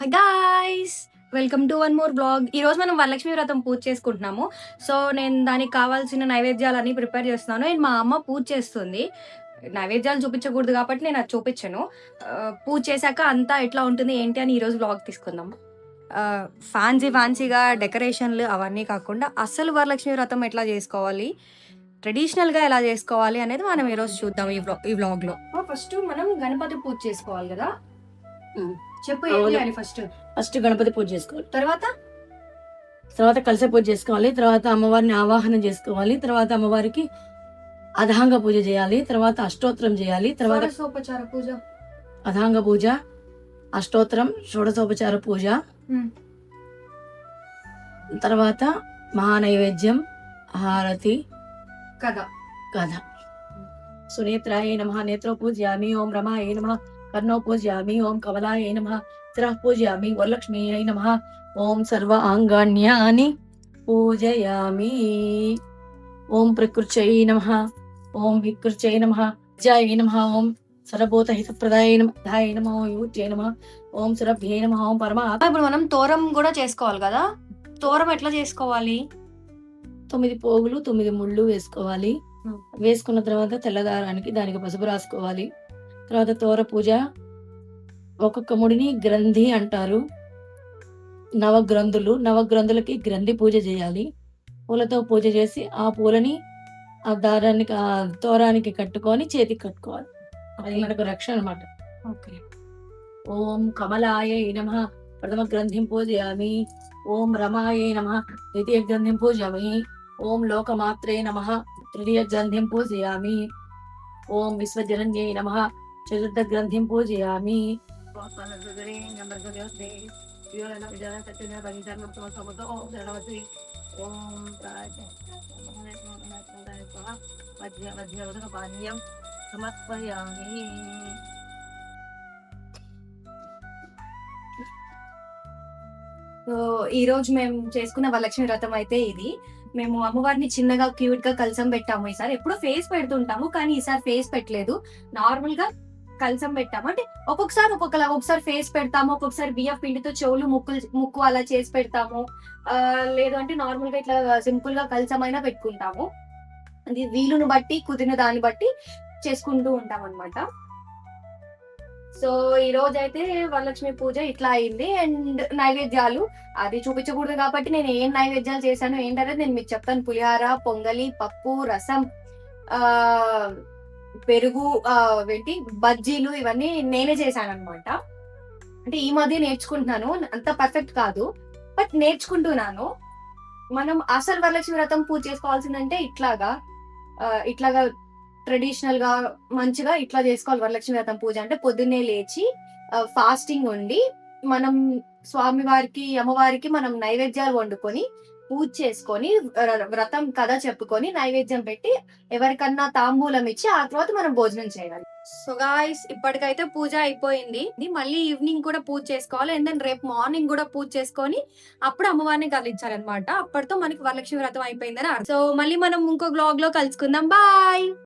Hi guys! Welcome to one more blog. ఈరోజు మనం వరలక్ష్మి వ్రతం పూజ చేసుకుంటున్నాము. సో, నేను దానికి కావాల్సిన నైవేద్యాలన్నీ ప్రిపేర్ చేస్తున్నాను. అండ్ మా అమ్మ పూజ చేస్తుంది. నైవేద్యాలు చూపించకూడదు కాబట్టి నేను అది చూపించను. పూజ చేశాక అంతా ఎట్లా ఉంటుంది ఏంటి అని ఈరోజు బ్లాగ్ తీసుకుందాం. ఫ్యాన్సీగా డెకరేషన్లు అవన్నీ కాకుండా అసలు వరలక్ష్మి వ్రతం ఎట్లా చేసుకోవాలి, ట్రెడిషనల్‌గా ఎలా చేసుకోవాలి అనేది మనం ఈరోజు చూద్దాం ఈ వ్లాగ్‌లో. ఫస్ట్ మనం గణపతి పూజ చేసుకోవాలి కదా! చెప్పు ఏం అవును. చేయాలి ఫస్ట్? ఫస్ట్ గణపతి పూజ చేసుకోవాలి. తర్వాత తర్వాత కలశ పూజ చేసుకోవాలి. తర్వాత అమ్మవారిని ఆవాహన చేసుకోవాలి. తర్వాత అమ్మవారికి అధాంగ పూజ చేయాలి. తర్వాత అష్టోత్తరం చేయాలి. తర్వాత షోడశోపచార పూజ. అధాంగ పూజ, అష్టోత్తరం, షోడశోపచార పూజ. తర్వాత మహానైవేద్యం, హారతి, కదా కథ. సునేత్రాయ నమః నేత్రో పూజయామి. ఓం రమాయ నమః కర్ణో పూజయామి. ఓం కమలాయ నమః శిరః పూజయామి. వరలక్ష్మీయై నమః ఓం సర్వ అంగాన్యాని పూజయామి. ఓం ప్రకృత్యై నమః ఓం వికృత్యై నమః జాయ నమః ఓం సర్వభూత హితప్రదాయ నమః యూట్యై నమః ఓం సురభ్యై నమః ఓం పరమాత్మ. ఇప్పుడు మనం తోరం కూడా చేసుకోవాలి కదా, తోరం ఎట్లా చేసుకోవాలి? 9 పోగులు 9 ముళ్ళు వేసుకోవాలి. వేసుకున్న తర్వాత తెల్లదారానికి దానికి పసుపు రాసుకోవాలి. తర్వాత తోర పూజ, ఒక్కొక్క ముడిని గ్రంథి అంటారు. నవగ్రంథులకి గ్రంథి పూజ చేయాలి. పూలతో పూజ చేసి ఆ పూలని ఆ దారానికి ఆ తోరానికి కట్టుకొని చేతికి కట్టుకోవాలి. అది మనకు రక్షణ అన్నమాట. ఓకే. ఓం కమలాయ నమః ప్రథమ గ్రంథిం పూజయామి. ఓం రమాయ నమః ద్వితీయ గ్రంథిం పూజయామి. ఓం లోకమాత్రే నమః తృతీయ గ్రంథిం పూజయామి. ఓం విశ్వజనన్యై నమః చతుర్థ గ్రంథిం పూజయామి. సమర్పయామి. సో ఈ రోజు మేము చేసుకున్న వరలక్ష్మి వ్రతం అయితే ఇది. మేము అమ్మవారిని చిన్నగా క్యూట్ గా కలసం పెట్టాము. ఈసారి ఎప్పుడో ఫేస్ పెడుతుంటాము కానీ ఈసారి ఫేస్ పెట్టలేదు. నార్మల్ గా కలసం పెట్టాము. అంటే ఒక్కొక్కసారి ఒక్కొక్కలా, ఒకసారి ఫేస్ పెడతాము, ఒక్కొక్కసారి బియ్యం పిండితో చెవులు ముక్కు అలా చేసి పెడతాము. లేదు అంటే నార్మల్ గా ఇట్లా సింపుల్ గా కలసం అయినా పెట్టుకుంటాము. అది వీలును బట్టి కుదిరిన దాన్ని బట్టి చేసుకుంటూ ఉంటాం అన్నమాట. సో ఈ రోజు అయితే వరలక్ష్మి పూజ ఇట్లా అయింది. అండ్ నైవేద్యాలు అది చూపించకూడదు కాబట్టి నేను ఏం నైవేద్యాలు చేశాను ఏంటనేది నేను మీకు చెప్తాను. పులిహార, పొంగలి, పప్పు, రసం, ఆ పెరుగు, ఏంటి బజ్జీలు, ఇవన్నీ నేనే చేశాను అనమాట. అంటే ఈ మధ్య నేర్చుకుంటున్నాను, అంత పర్ఫెక్ట్ కాదు బట్ నేర్చుకుంటున్నాను. మనం అసలు వరలక్ష్మి వ్రతం పూజ చేసుకోవాల్సిందంటే ఇట్లాగా ట్రెడిషనల్ గా మంచిగా ఇట్లా చేసుకోవాలి. వరలక్ష్మి వ్రతం పూజ అంటే పొద్దున్నే లేచి ఫాస్టింగ్ ఉండి మనం స్వామి వారికి, అమ్మవారికి మనం నైవేద్యాలు వండుకొని పూజ చేసుకొని వ్రతం కథ చెప్పుకొని నైవేద్యం పెట్టి ఎవరికన్నా తాంబూలం ఇచ్చి ఆ తర్వాత మనం భోజనం చేయాలి. సో గాయ్స్, ఇప్పటికైతే పూజ అయిపోయింది. మళ్ళీ ఈవినింగ్ కూడా పూజ చేసుకోవాలి. అండ్ దెన్ రేపు మార్నింగ్ కూడా పూజ చేసుకొని అప్పుడు అమ్మవారిని కదిలించాలన్నమాట. అప్పటితో మనకి వరలక్ష్మి వ్రతం అయిపోయిందని. సో మళ్ళీ మనం ఇంకో బ్లాగ్ లో కలుసుకుందాం. బాయ్.